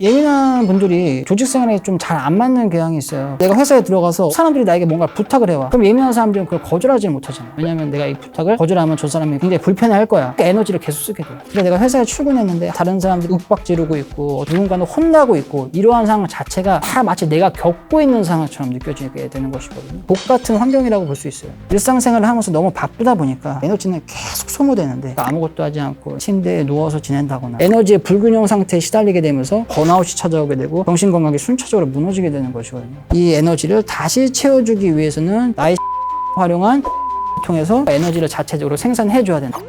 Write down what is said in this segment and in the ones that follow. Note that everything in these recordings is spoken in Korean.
예민한 분들이 조직 생활에 좀 잘 안 맞는 경향이 있어요. 내가 회사에 들어가서 사람들이 나에게 뭔가 부탁을 해와. 그럼 예민한 사람들은 그걸 거절하지 못하잖아. 왜냐면 내가 이 부탁을 거절하면 저 사람이 굉장히 불편해할 거야. 그러니까 에너지를 계속 쓰게 돼. 근데 내가 회사에 출근했는데 다른 사람들이 윽박 지르고 있고 누군가는 혼나고 있고 이러한 상황 자체가 다 마치 내가 겪고 있는 상황처럼 느껴지게 되는 것이거든요. 복 같은 환경이라고 볼 수 있어요. 일상생활을 하면서 너무 바쁘다 보니까 에너지는 계속 소모되는데 아무것도 하지 않고 침대에 누워서 지낸다거나 에너지의 불균형 상태에 시달리게 되면서 번아웃이 찾아오게 되고 정신건강이 순차적으로 무너지게 되는 것이거든요. 이 에너지를 다시 채워주기 위해서는 나의 활용한 통해서 에너지를 자체적으로 생산해줘야 된다.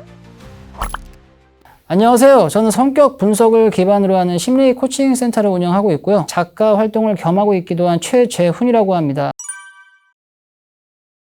안녕하세요. 저는 성격 분석을 기반으로 하는 심리 코칭 센터를 운영하고 있고요. 작가 활동을 겸하고 있기도 한 최재훈이라고 합니다.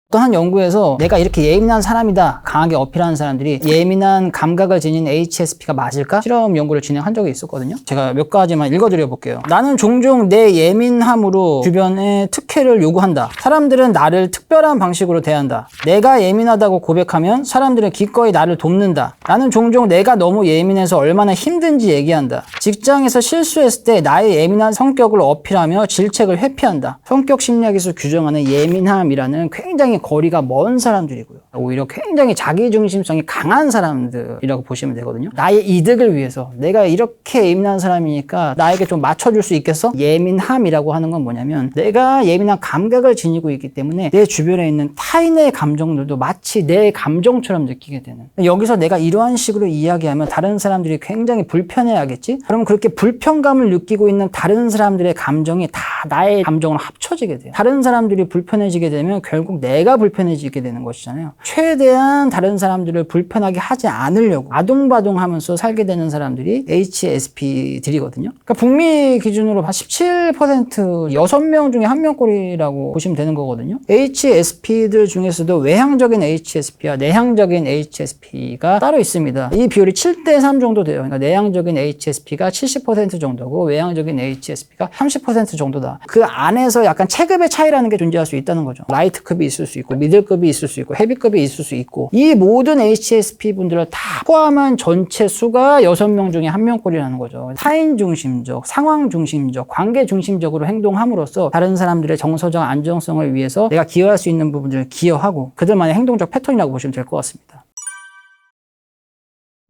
또 한 연구에서 내가 이렇게 예민한 사람이다 강하게 어필하는 사람들이 예민한 감각을 지닌 HSP가 맞을까? 실험 연구를 진행한 적이 있었거든요. 제가 몇 가지만 읽어드려 볼게요. 나는 종종 내 예민함으로 주변에 특혜를 요구한다. 사람들은 나를 특별한 방식으로 대한다. 내가 예민하다고 고백하면 사람들은 기꺼이 나를 돕는다. 나는 종종 내가 너무 예민해서 얼마나 힘든지 얘기한다. 직장에서 실수했을 때 나의 예민한 성격을 어필하며 질책을 회피한다. 성격 심리학에서 규정하는 예민함이라는 굉장히 거리가 먼 사람들이고요. 오히려 굉장히 자기중심성이 강한 사람들이라고 보시면 되거든요. 나의 이득을 위해서 내가 이렇게 예민한 사람이니까 나에게 좀 맞춰줄 수 있겠어? 예민함이라고 하는 건 뭐냐면 내가 예민한 감각을 지니고 있기 때문에 내 주변에 있는 타인의 감정들도 마치 내 감정처럼 느끼게 되는, 여기서 내가 이러한 식으로 이야기하면 다른 사람들이 굉장히 불편해하겠지? 그럼 그렇게 불편감을 느끼고 있는 다른 사람들의 감정이 다 나의 감정으로 합쳐지게 돼요. 다른 사람들이 불편해지게 되면 결국 내가 불편해지게 되는 것이잖아요. 최대한 다른 사람들을 불편하게 하지 않으려고 아동바동하면서 살게 되는 사람들이 HSP들이거든요. 그러니까 북미 기준으로 17% 6명 중에 1명꼴이라고 보시면 되는 거거든요. HSP들 중에서도 외향적인 HSP와 내향적인 HSP가 따로 있습니다. 이 비율이 7대3 정도 돼요. 그러니까 내향적인 HSP가 70% 정도고 외향적인 HSP가 30% 정도다. 그 안에서 약간 체급의 차이라는 게 존재할 수 있다는 거죠. 라이트급이 있을 수 있고 미들급이 있을 수 있고 헤비급이 있을 수 있고, 이 모든 HSP 분들을 다 포함한 전체 수가 6명 중에 1명꼴이라는 거죠. 타인 중심적, 상황 중심적, 관계 중심적으로 행동함으로써 다른 사람들의 정서적 안정성을 위해서 내가 기여할 수 있는 부분들을 기여하고 그들만의 행동적 패턴이라고 보시면 될 것 같습니다.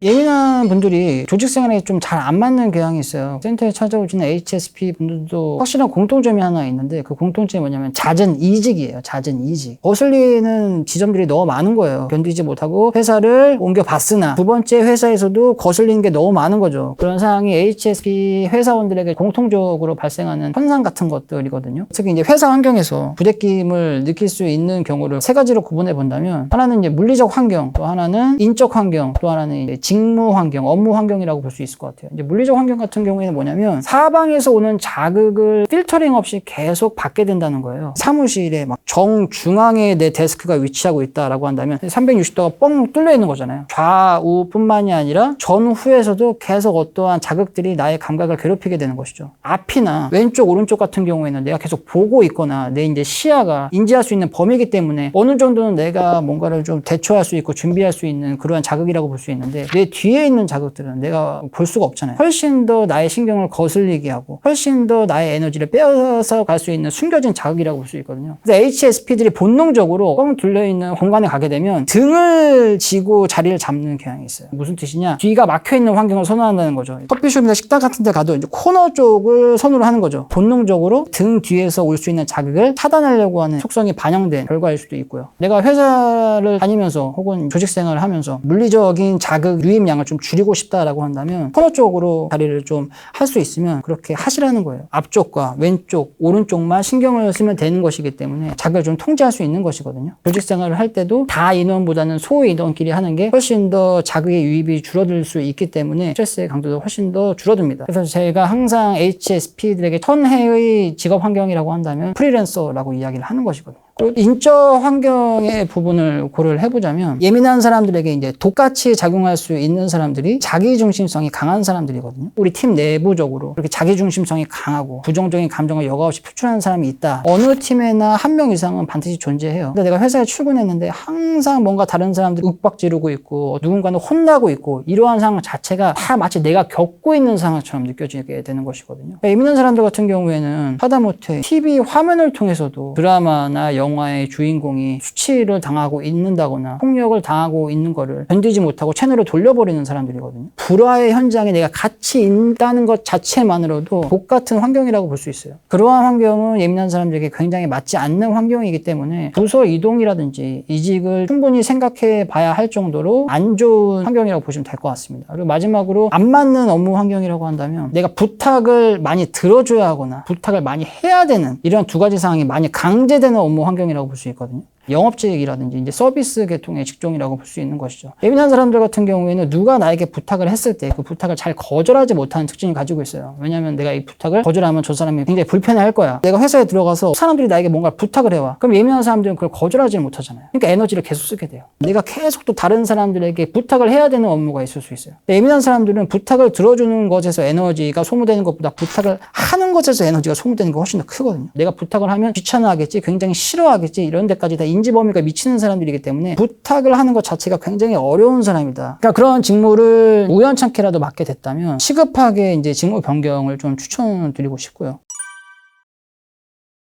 예민한 분들이 조직 생활에 좀 잘 안 맞는 경향이 있어요. 센터에 찾아오시는 HSP 분들도 확실한 공통점이 하나 있는데 그 공통점이 뭐냐면 잦은 이직이에요. 잦은 이직. 거슬리는 지점들이 너무 많은 거예요. 견디지 못하고 회사를 옮겨봤으나 두 번째 회사에서도 거슬리는 게 너무 많은 거죠. 그런 상황이 HSP 회사원들에게 공통적으로 발생하는 현상 같은 것들이거든요. 특히 이제 회사 환경에서 부대낌을 느낄 수 있는 경우를 세 가지로 구분해 본다면, 하나는 이제 물리적 환경, 또 하나는 인적 환경, 또 하나는 이제 직무 환경, 업무 환경이라고 볼 수 있을 것 같아요. 이제 물리적 환경 같은 경우에는 뭐냐면 사방에서 오는 자극을 필터링 없이 계속 받게 된다는 거예요. 사무실에 막 정중앙에 내 데스크가 위치하고 있다라고 한다면 360도가 뻥 뚫려 있는 거잖아요. 좌우뿐만이 아니라 전후에서도 계속 어떠한 자극들이 나의 감각을 괴롭히게 되는 것이죠. 앞이나 왼쪽, 오른쪽 같은 경우에는 내가 계속 보고 있거나 내 이제 시야가 인지할 수 있는 범위이기 때문에 어느 정도는 내가 뭔가를 좀 대처할 수 있고 준비할 수 있는 그러한 자극이라고 볼 수 있는데, 내 뒤에 있는 자극들은 내가 볼 수가 없잖아요. 훨씬 더 나의 신경을 거슬리게 하고 훨씬 더 나의 에너지를 빼앗아 갈 수 있는 숨겨진 자극이라고 볼 수 있거든요. 그래서 HSP들이 본능적으로 뻥 둘려있는 공간에 가게 되면 등을 쥐고 자리를 잡는 경향이 있어요. 무슨 뜻이냐? 뒤가 막혀있는 환경을 선호한다는 거죠. 커피숍이나 식당 같은 데 가도 이제 코너 쪽을 선호를 하는 거죠. 본능적으로 등 뒤에서 올 수 있는 자극을 차단하려고 하는 속성이 반영된 결과일 수도 있고요. 내가 회사를 다니면서 혹은 조직 생활을 하면서 물리적인 자극 유입량을 좀 줄이고 싶다라고 한다면 코너 쪽으로 자리를 좀 할 수 있으면 그렇게 하시라는 거예요. 앞쪽과 왼쪽, 오른쪽만 신경을 쓰면 되는 것이기 때문에 자극을 좀 통제할 수 있는 것이거든요. 조직 생활을 할 때도 다 인원보다는 소 인원끼리 하는 게 훨씬 더 자극의 유입이 줄어들 수 있기 때문에 스트레스의 강도도 훨씬 더 줄어듭니다. 그래서 제가 항상 HSP들에게 천혜의 직업 환경이라고 한다면 프리랜서라고 이야기를 하는 것이거든요. 또 인적 환경의 부분을 고려를 해보자면 예민한 사람들에게 이제 독같이 작용할 수 있는 사람들이 자기중심성이 강한 사람들이거든요. 우리 팀 내부적으로 그렇게 자기중심성이 강하고 부정적인 감정을 여과 없이 표출하는 사람이 있다. 어느 팀에나 한 명 이상은 반드시 존재해요. 근데 내가 회사에 출근했는데 항상 뭔가 다른 사람들이 윽박지르고 있고 누군가는 혼나고 있고 이러한 상황 자체가 다 마치 내가 겪고 있는 상황처럼 느껴지게 되는 것이거든요. 그러니까 예민한 사람들 같은 경우에는 하다못해 TV 화면을 통해서도 드라마나 영화의 주인공이 수치를 당하고 있는다거나 폭력을 당하고 있는 거를 견디지 못하고 채널을 돌려버리는 사람들이거든요. 불화의 현장에 내가 같이 있다는 것 자체만으로도 복 같은 환경이라고 볼 수 있어요. 그러한 환경은 예민한 사람들에게 굉장히 맞지 않는 환경이기 때문에 부서 이동이라든지 이직을 충분히 생각해 봐야 할 정도로 안 좋은 환경이라고 보시면 될 것 같습니다. 그리고 마지막으로 안 맞는 업무 환경이라고 한다면 내가 부탁을 많이 들어줘야 하거나 부탁을 많이 해야 되는 이런 두 가지 상황이 많이 강제되는 업무 환경이라고 볼 수 있거든요. 영업직이라든지 이제 서비스 계통의 직종이라고 볼 수 있는 것이죠. 예민한 사람들 같은 경우에는 누가 나에게 부탁을 했을 때 그 부탁을 잘 거절하지 못하는 특징을 가지고 있어요. 왜냐하면 내가 이 부탁을 거절하면 저 사람이 굉장히 불편해할 거야. 내가 회사에 들어가서 사람들이 나에게 뭔가 부탁을 해와. 그럼 예민한 사람들은 그걸 거절하지 못하잖아요. 그러니까 에너지를 계속 쓰게 돼요. 내가 계속 또 다른 사람들에게 부탁을 해야 되는 업무가 있을 수 있어요. 예민한 사람들은 부탁을 들어주는 것에서 에너지가 소모되는 것보다 부탁을 하는 것에서 에너지가 소모되는 게 훨씬 더 크거든요. 내가 부탁을 하면 귀찮아하겠지, 굉장히 싫어하겠지, 이런 데까지 다 인지 범위가 미치는 사람들이기 때문에 부탁을 하는 것 자체가 굉장히 어려운 사람이다. 그러니까 그런 직무를 우연찮게라도 맡게 됐다면 시급하게 이제 직무 변경을 좀 추천드리고 싶고요.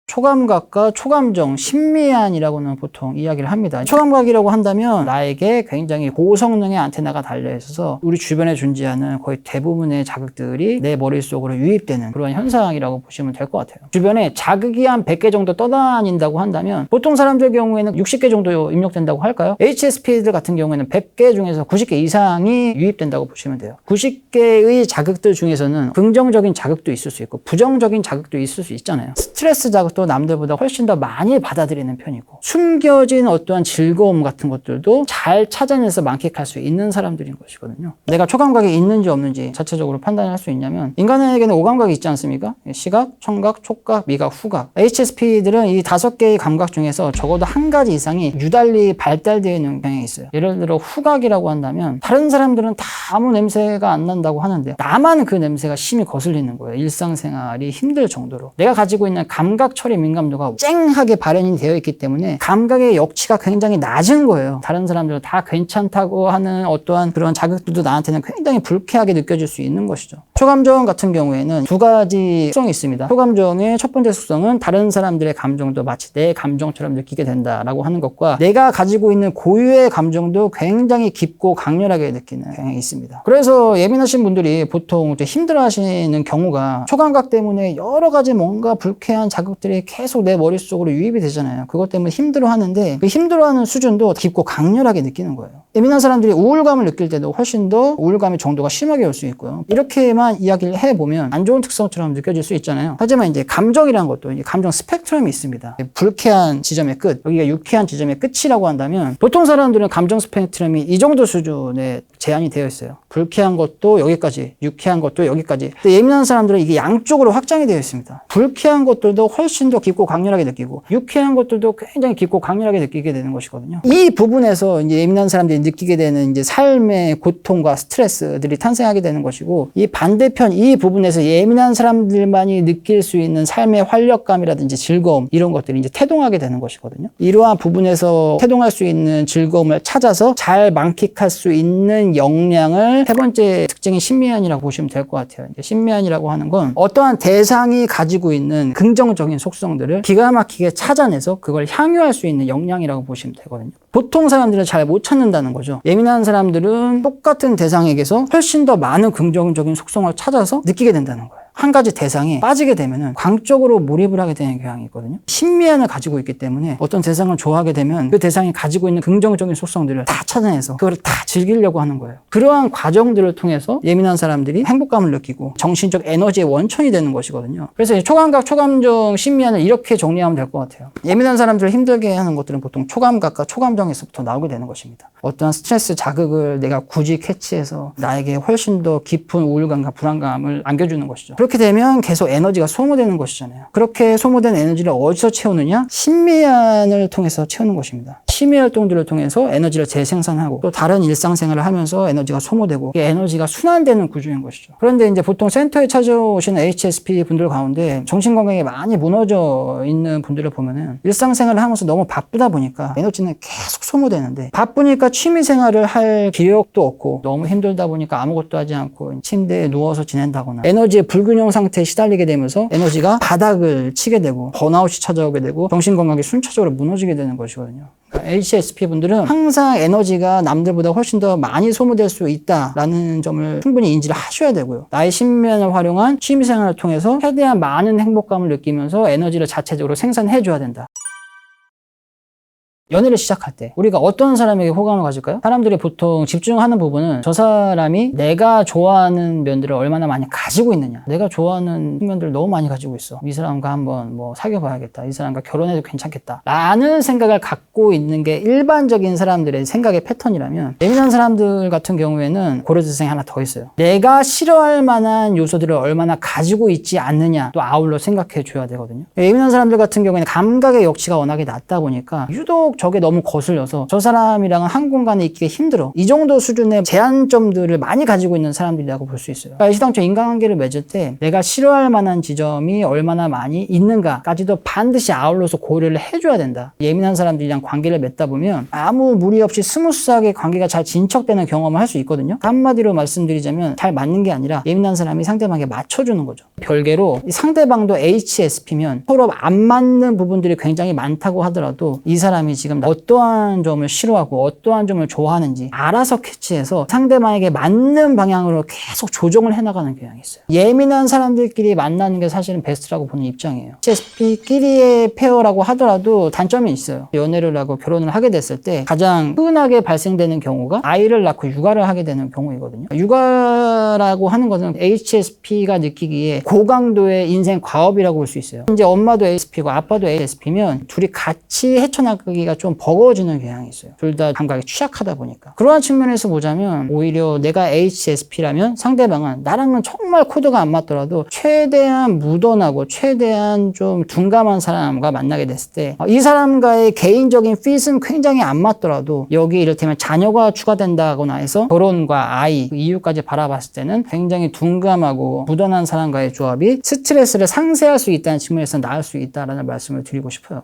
초감각과 초감정, 신미안이라고는 보통 이야기를 합니다. 초감각이라고 한다면 나에게 굉장히 고성능의 안테나가 달려있어서 우리 주변에 존재하는 거의 대부분의 자극들이 내 머릿속으로 유입되는 그런 현상이라고 보시면 될 것 같아요. 주변에 자극이 한 100개 정도 떠다닌다고 한다면 보통 사람들 경우에는 60개 정도 입력된다고 할까요? HSP들 같은 경우에는 100개 중에서 90개 이상이 유입된다고 보시면 돼요. 90개의 자극들 중에서는 긍정적인 자극도 있을 수 있고 부정적인 자극도 있을 수 있잖아요. 스트레스 자극도 남들보다 훨씬 더 많이 받아들이는 편이고 숨겨진 어떠한 즐거움 같은 것들도 잘 찾아내서 만끽할 수 있는 사람들인 것이거든요. 내가 초감각이 있는지 없는지 자체적으로 판단할 수 있냐면 인간에게는 5감각이 있지 않습니까? 시각, 청각, 촉각, 미각, 후각. HSP들은 이 5개의 감각 중에서 적어도 한 가지 이상이 유달리 발달되어 있는 경향이 있어요. 예를 들어 후각이라고 한다면 다른 사람들은 다 아무 냄새가 안 난다고 하는데 나만 그 냄새가 심히 거슬리는 거예요. 일상생활이 힘들 정도로. 내가 가지고 있는 감각 처리 민감도가 쨍하게 발현이 되어 있기 때문에 감각의 역치가 굉장히 낮은 거예요. 다른 사람들은 다 괜찮다고 하는 어떠한 그런 자극들도 나한테는 굉장히 불쾌하게 느껴질 수 있는 것이죠. 초감정 같은 경우에는 두 가지 특성이 있습니다. 초감정의 첫 번째 특성은 다른 사람들의 감정도 마치 내 감정처럼 느끼게 된다라고 하는 것과 내가 가지고 있는 고유의 감정도 굉장히 깊고 강렬하게 느끼는 경향이 있습니다. 그래서 예민하신 분들이 보통 힘들어하시는 경우가 초감각 때문에 여러 가지 뭔가 불쾌한 자극들이 계속 내 머릿속으로 유입이 되잖아요. 그것 때문에 힘들어하는데 그 힘들어하는 수준도 깊고 강렬하게 느끼는 거예요. 예민한 사람들이 우울감을 느낄 때도 훨씬 더 우울감의 정도가 심하게 올 수 있고요. 이렇게만 이야기를 해보면 안 좋은 특성처럼 느껴질 수 있잖아요. 하지만 이제 감정이라는 것도 이제 감정 스펙트럼이 있습니다. 불쾌한 지점의 끝, 여기가 유쾌한 지점의 끝이라고 한다면 보통 사람들은 감정 스펙트럼이 이 정도 수준에 제한이 되어 있어요. 불쾌한 것도 여기까지, 유쾌한 것도 여기까지. 근데 예민한 사람들은 이게 양쪽으로 확장이 되어 있습니다. 불쾌한 것들도 훨씬 더 깊고 강렬하게 느끼고 유쾌한 것들도 굉장히 깊고 강렬하게 느끼게 되는 것이거든요. 이 부분에서 이제 예민한 사람들이 느끼게 되는 이제 삶의 고통과 스트레스들이 탄생하게 되는 것이고 이 반대편 이 부분에서 예민한 사람들만이 느낄 수 있는 삶의 활력감이라든지 즐거움 이런 것들이 이제 태동하게 되는 것이거든요. 이러한 부분에서 태동할 수 있는 즐거움을 찾아서 잘 만끽할 수 있는 역량을 세 번째 특징인 신미안이라고 보시면 될 것 같아요. 이제 신미안이라고 하는 건 어떠한 대상이 가지고 있는 긍정적인 속성들을 기가 막히게 찾아내서 그걸 향유할 수 있는 역량이라고 보시면 되거든요. 보통 사람들은 잘 못 찾는다는 거죠. 예민한 사람들은 똑같은 대상에게서 훨씬 더 많은 긍정적인 속성을 찾아서 느끼게 된다는 거예요. 한 가지 대상에 빠지게 되면은 광적으로 몰입을 하게 되는 경향이 있거든요. 신미안을 가지고 있기 때문에 어떤 대상을 좋아하게 되면 그 대상이 가지고 있는 긍정적인 속성들을 다 찾아내서 그걸 다 즐기려고 하는 거예요. 그러한 과정들을 통해서 예민한 사람들이 행복감을 느끼고 정신적 에너지의 원천이 되는 것이거든요. 그래서 초감각, 초감정, 신미안을 이렇게 정리하면 될 것 같아요. 예민한 사람들을 힘들게 하는 것들은 보통 초감각과 초감정에서부터 나오게 되는 것입니다. 어떠한 스트레스 자극을 내가 굳이 캐치해서 나에게 훨씬 더 깊은 우울감과 불안감을 안겨주는 것이죠. 그렇게 되면 계속 에너지가 소모되는 것이잖아요. 그렇게 소모된 에너지를 어디서 채우느냐? 심미안을 통해서 채우는 것입니다. 심미 활동들을 통해서 에너지를 재생산하고 또 다른 일상생활을 하면서 에너지가 소모되고 이게 에너지가 순환되는 구조인 것이죠. 그런데 이제 보통 센터에 찾아오시는 HSP 분들 가운데 정신건강이 많이 무너져 있는 분들을 보면은 일상생활을 하면서 너무 바쁘다 보니까 에너지는 계속 소모되는데, 바쁘니까 취미생활을 할 기력도 없고 너무 힘들다 보니까 아무것도 하지 않고 침대에 누워서 지낸다거나 에너지의 불균형 상태에 시달리게 되면서 에너지가 바닥을 치게 되고 번아웃이 찾아오게 되고 정신건강이 순차적으로 무너지게 되는 것이거든요. HSP 분들은 항상 에너지가 남들보다 훨씬 더 많이 소모될 수 있다라는 점을 충분히 인지를 하셔야 되고요. 나의 신면을 활용한 취미생활을 통해서 최대한 많은 행복감을 느끼면서 에너지를 자체적으로 생산해줘야 된다. 연애를 시작할 때 우리가 어떤 사람에게 호감을 가질까요? 사람들이 보통 집중하는 부분은 저 사람이 내가 좋아하는 면들을 얼마나 많이 가지고 있느냐, 내가 좋아하는 면들을 너무 많이 가지고 있어, 이 사람과 한번 사귀어봐야겠다, 이 사람과 결혼해도 괜찮겠다 라는 생각을 갖고 있는 게 일반적인 사람들의 생각의 패턴이라면, 예민한 사람들 같은 경우에는 고려대상이 하나 더 있어요. 내가 싫어할 만한 요소들을 얼마나 가지고 있지 않느냐 또 아울러 생각해 줘야 되거든요. 예민한 사람들 같은 경우에는 감각의 역치가 워낙에 낮다 보니까 유독 저게 너무 거슬려서 저 사람이랑은 한 공간에 있기가 힘들어, 이 정도 수준의 제한점들을 많이 가지고 있는 사람들이라고 볼 수 있어요. 그러니까 시당초 인간관계를 맺을 때 내가 싫어할 만한 지점이 얼마나 많이 있는가까지도 반드시 아울러서 고려를 해줘야 된다. 예민한 사람들이랑 관계를 맺다 보면 아무 무리 없이 스무스하게 관계가 잘 진척되는 경험을 할 수 있거든요. 한마디로 말씀드리자면 잘 맞는 게 아니라 예민한 사람이 상대방에게 맞춰주는 거죠. 별개로 상대방도 HSP면 서로 안 맞는 부분들이 굉장히 많다고 하더라도 이 사람이 지금 어떠한 점을 싫어하고 어떠한 점을 좋아하는지 알아서 캐치해서 상대방에게 맞는 방향으로 계속 조정을 해나가는 경향이 있어요. 예민한 사람들끼리 만나는 게 사실은 베스트라고 보는 입장이에요. HSP끼리의 페어라고 하더라도 단점이 있어요. 연애를 하고 결혼을 하게 됐을 때 가장 흔하게 발생되는 경우가 아이를 낳고 육아를 하게 되는 경우이거든요. 육아라고 하는 것은 HSP가 느끼기에 고강도의 인생 과업이라고 볼 수 있어요. 이제 엄마도 HSP고 아빠도 HSP면 둘이 같이 헤쳐나가기가 좀 버거워지는 경향이 있어요. 둘 다 감각이 취약하다 보니까. 그러한 측면에서 보자면 오히려 내가 HSP라면 상대방은 나랑은 정말 코드가 안 맞더라도 최대한 무던하고 최대한 좀 둔감한 사람과 만나게 됐을 때 이 사람과의 개인적인 핏은 굉장히 안 맞더라도 여기 이를테면 자녀가 추가된다거나 해서 결혼과 아이, 이유까지 바라봤을 때는 굉장히 둔감하고 무던한 사람과의 조합이 스트레스를 상쇄할 수 있다는 측면에서 나을 수 있다라는 말씀을 드리고 싶어요.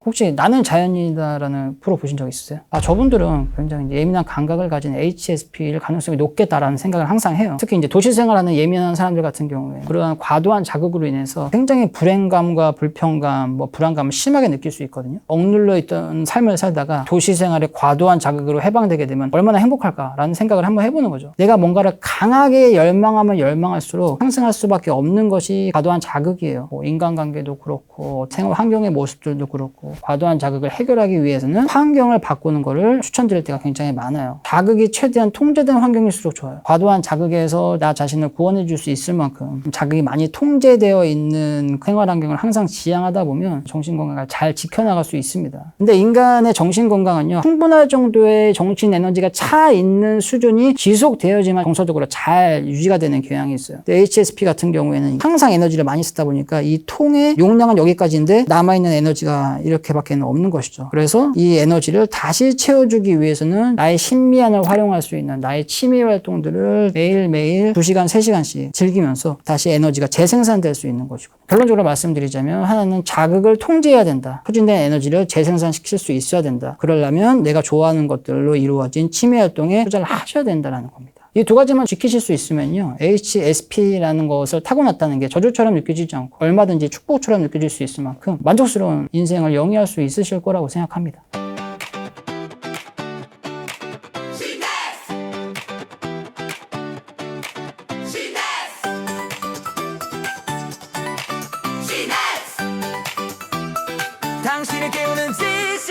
혹시 나는 자연이다라는 프로 보신 적 있으세요? 저분들은 굉장히 예민한 감각을 가진 HSP일 가능성이 높겠다라는 생각을 항상 해요. 특히 이제 도시 생활하는 예민한 사람들 같은 경우에 그러한 과도한 자극으로 인해서 굉장히 불행감과 불평감, 불안감을 심하게 느낄 수 있거든요. 억눌러 있던 삶을 살다가 도시 생활의 과도한 자극으로 해방되게 되면 얼마나 행복할까라는 생각을 한번 해보는 거죠. 내가 뭔가를 강하게 열망하면 열망할수록 상승할 수밖에 없는 것이 과도한 자극이에요. 인간관계도 그렇고 생활 환경의 모습들도 그렇고 과도한 자극을 해결하기 위해서는 환경을 바꾸는 것을 추천드릴 때가 굉장히 많아요. 자극이 최대한 통제된 환경일수록 좋아요. 과도한 자극에서 나 자신을 구원해 줄 수 있을 만큼 자극이 많이 통제되어 있는 생활 환경을 항상 지향하다 보면 정신건강을 잘 지켜나갈 수 있습니다. 근데 인간의 정신건강은요, 충분할 정도의 정신 에너지가 차 있는 수준이 지속되어야지만 정서적으로 잘 유지가 되는 경향이 있어요. HSP 같은 경우에는 항상 에너지를 많이 쓰다 보니까 이 통의 용량은 여기까지인데 남아있는 에너지가 이렇게밖에 없는 것이죠. 그래서 이 에너지를 다시 채워주기 위해서는 나의 신미안을 활용할 수 있는 나의 취미 활동들을 매일매일 2시간, 3시간씩 즐기면서 다시 에너지가 재생산될 수 있는 것이고, 결론적으로 말씀드리자면 하나는 자극을 통제해야 된다. 소진된 에너지를 재생산시킬 수 있어야 된다. 그러려면 내가 좋아하는 것들로 이루어진 취미 활동에 투자를 하셔야 된다는 겁니다. 이 두 가지만 지키실 수 있으면요, HSP라는 것을 타고났다는 게 저주처럼 느껴지지 않고 얼마든지 축복처럼 느껴질 수 있을 만큼 만족스러운 인생을 영위할 수 있으실 거라고 생각합니다. 당신을 깨우는 지식